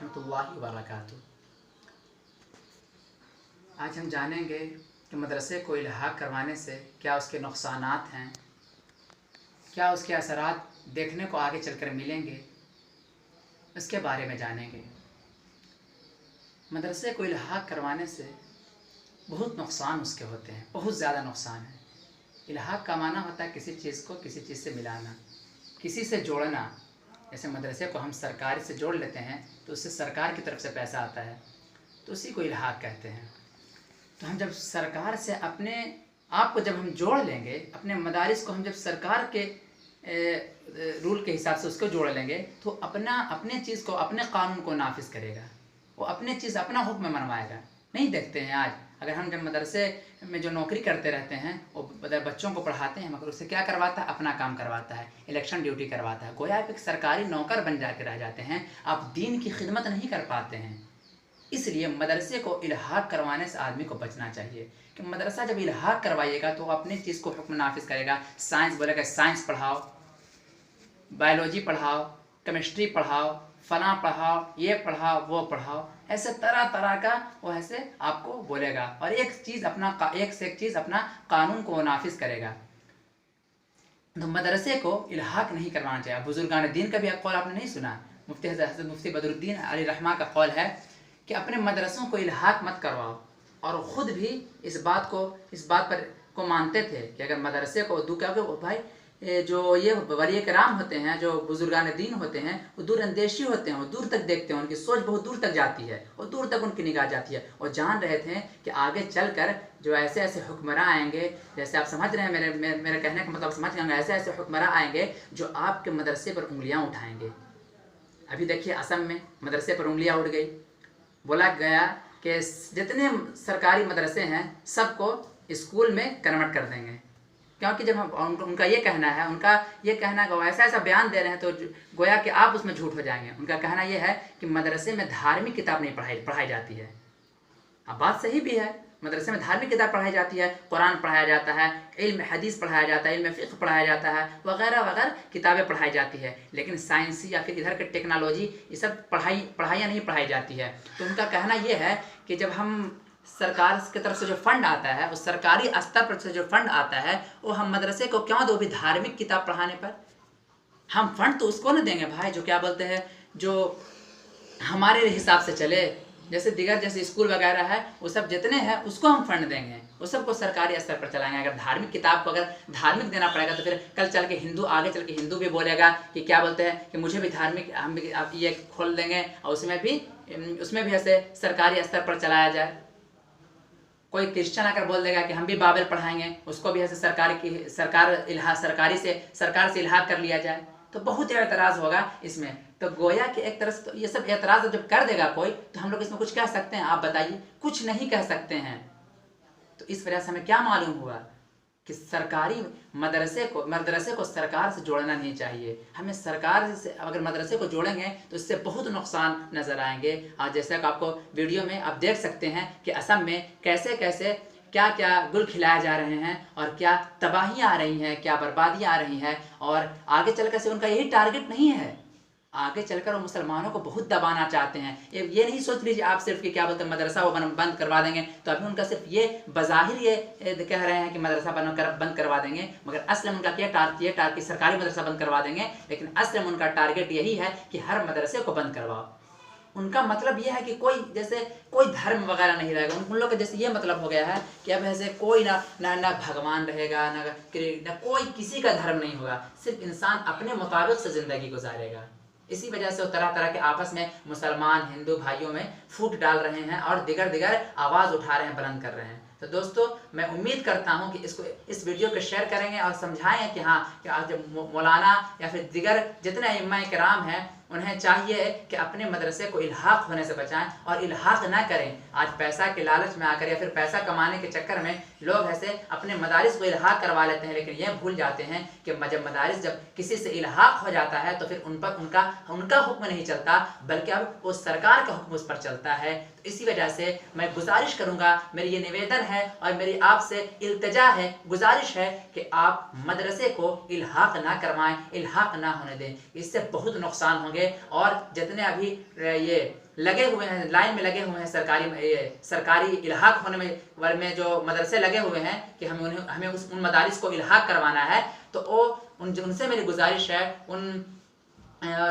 रहमतुल्लाहि व बरकातुहू। आज हम जानेंगे कि मदरसे को इल्हाक़ करवाने से क्या उसके नुक़सानात हैं, क्या उसके असरात देखने को आगे चलकर मिलेंगे, इसके बारे में जानेंगे। मदरसे को इल्हाक़ करवाने से बहुत नुक़सान उसके होते हैं, बहुत ज़्यादा नुक़सान है। इल्हाक़ का माना होता है किसी चीज़ को किसी चीज़ से मिलाना, किसी से जोड़ना। जैसे मदरसे को हम सरकारी से जोड़ लेते हैं तो उससे सरकार की तरफ से पैसा आता है, तो उसी को इल्हाक़ कहते हैं। तो हम जब सरकार से अपने आप को जब हम जोड़ लेंगे, अपने मदारिस को हम जब सरकार के रूल के हिसाब से उसको जोड़ लेंगे, तो अपने चीज़ को, अपने कानून को नाफिज करेगा, वो अपने चीज़ अपना हुक्म मनवाएगा। नहीं देखते हैं आज, अगर हम जब मदरसे में जो नौकरी करते रहते हैं वो बच्चों को पढ़ाते हैं, मगर उससे क्या करवाता है, अपना काम करवाता है, इलेक्शन ड्यूटी करवाता है। गोया आप एक सरकारी नौकर बन जाके रह जाते हैं, आप दीन की खिदमत नहीं कर पाते हैं। इसलिए मदरसे को इल्हाक़ करवाने से आदमी को बचना चाहिए कि मदरसा जब इल्हाक़ करवाइएगा तो अपनी चीज़ को हुक्म नाफिज करेगा। साइंस बोलेगा साइंस पढ़ाओ, बायोलॉजी पढ़ाओ, केमिस्ट्री पढ़ाओ, फलां पढ़ाओ, ये पढ़ाओ, वो पढ़ाओ, ऐसे तरह तरह का वो ऐसे आपको बोलेगा और एक से एक चीज़ अपना कानून को नाफिज करेगा। तो मदरसे को इल्हाक़ नहीं करवाना चाहिए। बुजुर्गान दीन का भी कौल आपने नहीं सुना? मुफ्ती हज़रत मुफ्ती बदरुद्दीन अली रहमा का कौल है कि अपने मदरसों को इल्हाक़ मत करवाओ, और ख़ुद भी इस बात को मानते थे कि अगर मदरसे को क्योंकि भाई जो ये वली कराम होते हैं, जो बुजुर्गान दीन होते हैं, वो दूरअंदेशी होते हैं, वो दूर तक देखते हैं, उनकी सोच बहुत दूर तक जाती है और दूर तक उनकी निगाह जाती है। और जान रहे थे कि आगे चलकर जो ऐसे ऐसे हुक्मरान आएंगे, जैसे आप समझ रहे हैं, मेरे कहने का मतलब समझ गए, ऐसे ऐसे हुक्मरान आएंगे जो आपके मदरसे पर उंगलियाँ उठाएंगे। अभी देखिए असम में मदरसे पर उंगलियाँ उठ गई। बोला गया कि जितने सरकारी मदरसे हैं सबको स्कूल में कन्वर्ट कर देंगे, क्योंकि जब हम उनका ये कहना है, वो ऐसा ऐसा बयान दे रहे हैं तो गोया कि आप उसमें झूठ हो जाएंगे। उनका कहना ये है कि मदरसे में धार्मिक किताब नहीं पढ़ाई जाती है। अब बात सही भी है, मदरसे में धार्मिक किताब पढ़ाई जाती है, कुरान पढ़ाया जाता है, इल्म हदीस पढ़ाया जाता है, इल्म फ़िक़्ह पढ़ाया जाता है, वगैरह वगैरह किताबें पढ़ाई जाती है। लेकिन साइंसी या फिर इधर के टेक्नोलॉजी ये सब पढ़ाइयाँ नहीं पढ़ाई जाती है। तो उनका कहना ये है कि जब हम सरकार की तरफ से जो फंड आता है, उस सरकारी स्तर पर से जो फंड आता है, वो हम मदरसे को क्यों दो भी धार्मिक किताब पढ़ाने पर? हम फंड तो उसको न देंगे भाई जो क्या बोलते हैं, जो हमारे हिसाब से चले, जैसे स्कूल वगैरह है, वो सब जितने हैं उसको हम फंड देंगे, वो सबको सरकारी स्तर पर चलाएंगे। अगर धार्मिक किताब को अगर धार्मिक देना पड़ेगा तो फिर आगे चल के हिंदू भी बोलेगा कि क्या बोलते हैं कि मुझे भी धार्मिक, हम भी ये खोल देंगे और उसमें भी ऐसे सरकारी स्तर पर चलाया जाए। कोई क्रिश्चियन आकर बोल देगा कि हम भी बाइबल पढ़ाएंगे, उसको भी ऐसे सरकार से इल्हाक़ कर लिया जाए, तो बहुत एतराज़ होगा इसमें। तो गोया कि एक तरह से तो ये सब एतराज़ जब कर देगा कोई, तो हम लोग इसमें कुछ कह सकते हैं? आप बताइए, कुछ नहीं कह सकते हैं। तो इस वजह से हमें क्या मालूम हुआ कि सरकारी मदरसे को सरकार से जोड़ना नहीं चाहिए। हमें सरकार से अगर मदरसे को जोड़ेंगे तो इससे बहुत नुकसान नज़र आएंगे। आज जैसा कि आपको वीडियो में आप देख सकते हैं कि असम में कैसे कैसे क्या क्या गुल खिलाए जा रहे हैं और क्या तबाहियाँ आ रही हैं, क्या बर्बादियाँ आ रही हैं। और आगे चलकर से उनका यही टारगेट नहीं है, आगे चलकर वो मुसलमानों को बहुत दबाना चाहते हैं। ये नहीं सोच लीजिए आप सिर्फ कि क्या बोलते हैं मदरसा वो बंद करवा देंगे, तो अभी उनका सिर्फ ये बज़ाहिर ये कह रहे हैं कि मदरसा बंद करवा देंगे, मगर असलम उनका क्या टारगेट कि सरकारी मदरसा बंद करवा देंगे, लेकिन असलम उनका टारगेट यही है कि हर मदरसे को बंद करवाओ। उनका मतलब ये है कि कोई धर्म वगैरह नहीं रहेगा। उन लोग का जैसे ये मतलब हो गया है कि अब ऐसे कोई ना भगवान रहेगा, ना कोई किसी का धर्म नहीं होगा, सिर्फ इंसान अपने मुताबिक से ज़िंदगी गुजारेगा। इसी वजह से वो तरह तरह के आपस में मुसलमान हिंदू भाइयों में फूट डाल रहे हैं और दिगर आवाज़ उठा रहे हैं, बुलंद कर रहे हैं। तो दोस्तों, मैं उम्मीद करता हूं कि इस वीडियो को शेयर करेंगे और समझाएं कि हाँ, कि आज मौलाना या फिर दिगर जितने इमाम कराम हैं, उन्हें चाहिए कि अपने मदरसे को इल्हाक़ होने से बचाएं और इल्हाक़ ना करें। आज पैसा के लालच में आकर या फिर पैसा कमाने के चक्कर में लोग ऐसे अपने मदारिस को इल्हाक़ करवा लेते हैं, लेकिन ये भूल जाते हैं कि जब मदारिस जब किसी से इल्हाक़ हो जाता है तो फिर उन पर उनका हुक्म नहीं चलता, बल्कि अब वो सरकार का हुक्म उस पर चलता है। इसी वजह से मैं गुजारिश करूंगा, मेरी ये निवेदन है और मेरी आपसे इल्तिजा है, गुजारिश है कि आप मदरसे को इल्हाक ना करवाएं, इल्हाक ना होने दें। इससे बहुत नुकसान होंगे। और जितने अभी ये लगे हुए हैं, लाइन में लगे हुए हैं सरकारी इल्हाक होने में जो मदरसे लगे हुए हैं कि हमें उन मदारिस को इल्हाक करवाना है, तो उनसे मेरी गुजारिश है, उन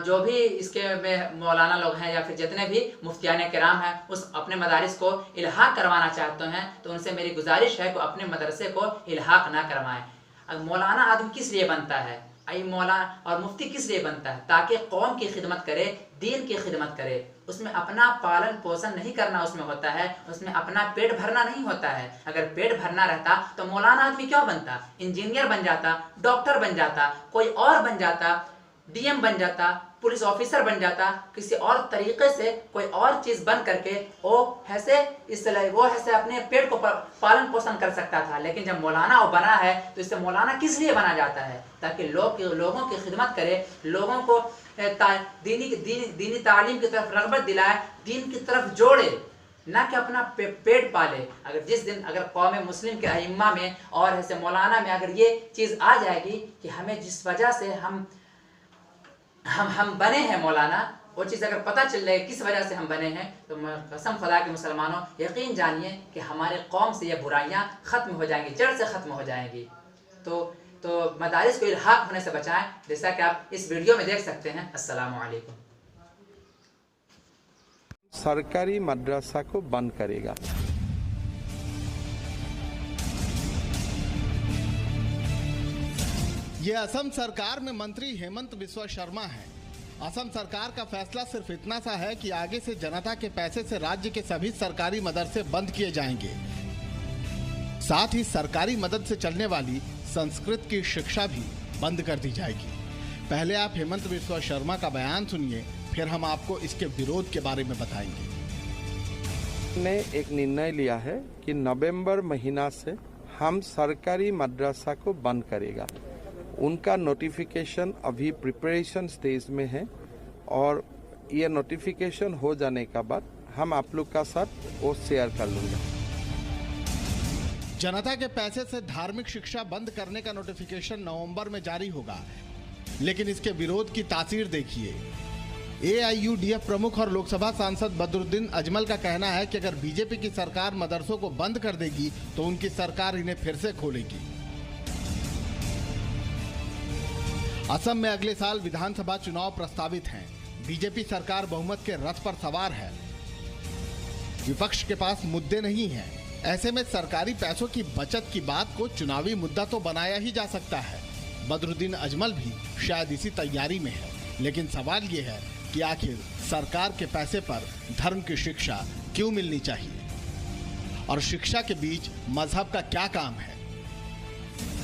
जो भी इसके में मौलाना लोग हैं या फिर जितने भी मुफ्तियान किराम हैं, उस अपने मदारिस को इल्हाक करवाना चाहते हैं, तो उनसे मेरी गुजारिश है कि अपने मदरसे को इल्हाक ना करवाएं। अब मौलाना आदमी किस लिए बनता है, मौलाना और मुफ्ती किस लिए बनता है? ताकि कौम की खिदमत करे, दीन की खिदमत करे। उसमें अपना पालन पोषण नहीं करना उसमें होता है, उसमें अपना पेट भरना नहीं होता है। अगर पेट भरना रहता तो मौलाना आदमी क्यों बनता? इंजीनियर बन जाता, डॉक्टर बन जाता, कोई और बन जाता, डीएम बन जाता, पुलिस ऑफिसर बन जाता, किसी और तरीके से कोई और चीज़ बन करके वो ऐसे अपने पेट को पालन पोषण कर सकता था। लेकिन जब मौलाना वो बना है तो इससे मौलाना किस लिए बना जाता है? ताकि लोगों की खिदमत करे, लोगों को दीनी तालीम की तरफ रग़बत दिलाए, दीन की तरफ जोड़े, ना कि अपना पेट पाले। अगर कौम मुस्लिम के अइम्मा में और ऐसे मौलाना में अगर ये चीज़ आ जाएगी कि हमें जिस वजह से हम बने हैं मौलाना, वो चीज़ अगर पता चल जाए किस वजह से हम बने हैं, तो कसम खुदा के मुसलमानों यकीन जानिए कि हमारे कौम से ये बुराइयां ख़त्म हो जाएंगी, जड़ से ख़त्म हो जाएंगी। तो मदारिस को इल्हाक होने से बचाएं, जैसा कि आप इस वीडियो में देख सकते हैं। अस्सलामु अलैकुम। सरकारी मदरसा को बंद करेगा। ये असम सरकार में मंत्री हेमंत बिस्वा शर्मा है। असम सरकार का फैसला सिर्फ इतना सा है कि आगे से जनता के पैसे से राज्य के सभी सरकारी मदरसे बंद किए जाएंगे। साथ ही सरकारी मदद से चलने वाली संस्कृत की शिक्षा भी बंद कर दी जाएगी। पहले आप हेमंत बिस्वा शर्मा का बयान सुनिए, फिर हम आपको इसके विरोध के बारे में बताएंगे। ने एक निर्णय लिया है कि नवंबर महीना से हम सरकारी मदरसा को बंद करेगा। उनका नोटिफिकेशन अभी प्रिपरेशन स्टेज में है और ये नोटिफिकेशन हो जाने का बाद हम आप लोग का साथ वो शेयर कर लूँगा। जनता के पैसे से धार्मिक शिक्षा बंद करने का नोटिफिकेशन नवंबर में जारी होगा, लेकिन इसके विरोध की तासीर देखिए। AIUDF प्रमुख और लोकसभा सांसद बदरुद्दीन अजमल का कहना है कि अगर बीजेपी की सरकार मदरसों को बंद कर देगी तो उनकी सरकार इन्हें फिर से खोलेगी। असम में अगले साल विधानसभा चुनाव प्रस्तावित हैं। बीजेपी सरकार बहुमत के रथ पर सवार है। विपक्ष के पास मुद्दे नहीं हैं। ऐसे में सरकारी पैसों की बचत की बात को चुनावी मुद्दा तो बनाया ही जा सकता है। बदरुद्दीन अजमल भी शायद इसी तैयारी में है। लेकिन सवाल ये है कि आखिर सरकार के पैसे पर धर्म की शिक्षा क्यों मिलनी चाहिए और शिक्षा के बीच मजहब का क्या काम है?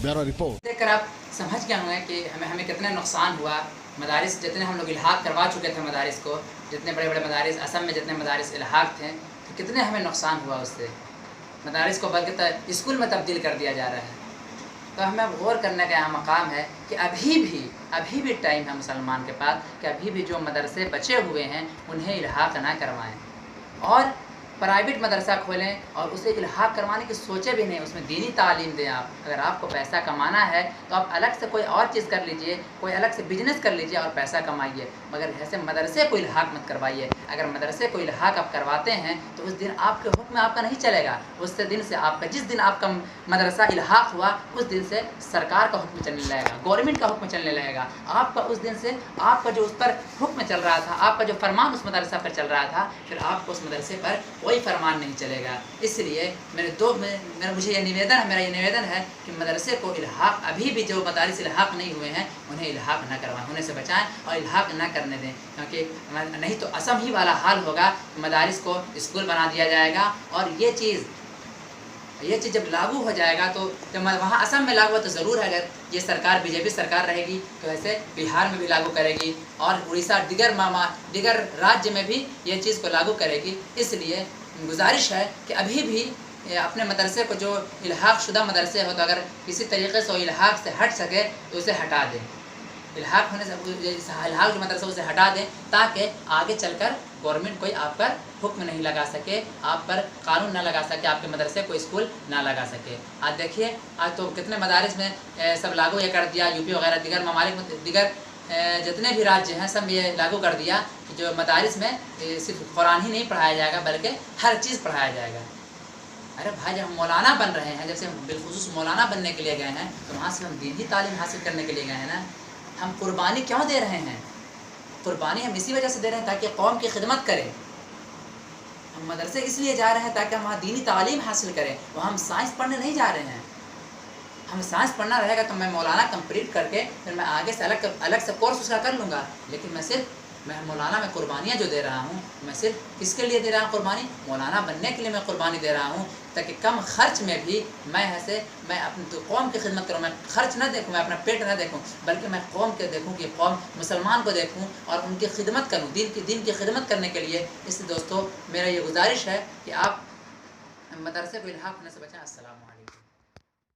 Bureau report. देखकर आप समझ गए होंगे कि हमें कितना नुकसान हुआ। मदारिस जितने हम लोग इल्हाक करवा चुके थे मदारिस को, जितने बड़े बड़े मदारिस असम में जितने मदारिस इल्हाक थे, तो कितने हमें नुकसान हुआ उससे। मदारिस को बल्कि स्कूल में तब्दील कर दिया जा रहा है। तो हमें गौर करने का यहाँ मकाम है कि अभी भी टाइम है मुसलमान के पास कि अभी भी जो मदरसे बचे हुए हैं उन्हें इल्हाक ना करवाएं और प्राइवेट मदरसा खोलें और उसे इल्हाक करवाने की सोचे भी नहीं, उसमें दीनी तालीम दें। आप अगर आपको पैसा कमाना है तो आप अलग से कोई और चीज़ कर लीजिए, कोई अलग से बिजनेस कर लीजिए और पैसा कमाइए, मगर ऐसे मदरसे को इल्हाक मत करवाइए। अगर मदरसे को इल्हाक आप करवाते हैं तो उस दिन आपके हुक्म आपका नहीं चलेगा। उस दिन से आपका जिस दिन आपका मदरसा इल्हाक हुआ उस दिन से सरकार का हुक्म चलने लगेगा, गवर्नमेंट का हुक्म चलने लगेगा। आपका उस दिन से आपका जो उस पर हुक्म चल रहा था, आपका जो फरमान उस मदरसा पर चल रहा था, फिर आपको उस मदरसे पर कोई फरमान नहीं चलेगा। इसलिए मुझे ये निवेदन है, मेरा ये निवेदन है कि मदरसे को इल्हाक, अभी भी जो मदारिस इल्हाक नहीं हुए हैं उन्हें इल्हाक न करवाएं, होने से बचाएं और इल्हाक न करने दें, क्योंकि नहीं तो असम ही वाला हाल होगा। मदारिस को स्कूल बना दिया जाएगा और ये चीज़ जब लागू हो जाएगा तो जब वहाँ असम में लागू हो तो ज़रूर है, अगर ये सरकार बीजेपी सरकार रहेगी तो ऐसे बिहार में भी लागू करेगी और उड़ीसा दिगर राज्य में भी ये चीज़ को लागू करेगी। इसलिए गुजारिश है कि अभी भी अपने मदरसे को, जो इल्हाक शुदा मदरसे हो, तो अगर किसी तरीके से इल्हाक से हट सके तो उसे हटा दें। इल्हाक होने से इल्हाक जो मदरसा उसे हटा दें ताकि आगे चलकर गवर्नमेंट कोई आप पर हुक्म नहीं लगा सके, आप पर कानून ना लगा सके, आपके मदरसे को स्कूल ना लगा सके। आज देखिए, आज तो कितने मदारिस में सब लागू ये कर दिया, यूपी वगैरह दिगर ममालिक में, दिगर जितने भी राज्य हैं सब ये लागू कर दिया कि जो मदारिस में सिर्फ कुरान ही नहीं पढ़ाया जाएगा बल्कि हर चीज़ पढ़ाया जाएगा। अरे भाई, जब हम मौलाना बन रहे हैं, जैसे हम बिलखुसूस मौलाना बनने के लिए गए हैं, तो वहाँ से हम दीन ही तालीम हासिल करने के लिए गए हैं ना। हम कुर्बानी क्यों दे रहे हैं? कुर्बानी हम इसी वजह से दे रहे हैं ताकि कौम की खिदमत करें। हम मदरसे इसलिए जा रहे हैं ताकि हम वहाँ दीनी तालीम हासिल करें, वहाँ हम साइंस पढ़ने नहीं जा रहे हैं। हम साइंस पढ़ना रहेगा तो मैं मौलाना कंप्लीट करके फिर मैं आगे से अलग से कोर्स उसका कर लूँगा, लेकिन मैं मौलाना में कुर्बानियाँ जो दे रहा हूँ, मैं सिर्फ किसके लिए दे रहा हूँ कुर्बानी? मौलाना बनने के लिए मैं कुर्बानी दे रहा हूँ, ताकि कम खर्च में भी मैं अपनी तो कौम की खिदमत करूँ। मैं खर्च ना देखूँ, मैं अपना पेट ना देखूँ, बल्कि मैं कौम के देखूँ कि कौम मुसलमान को देखूँ और उनकी खिदमत करूँ, दीन की खिदमत करने के लिए। इसलिए दोस्तों, मेरा ये गुजारिश है कि आप मदरसे को इल्हाक होने से बचें। अस्सलाम वालेकुम।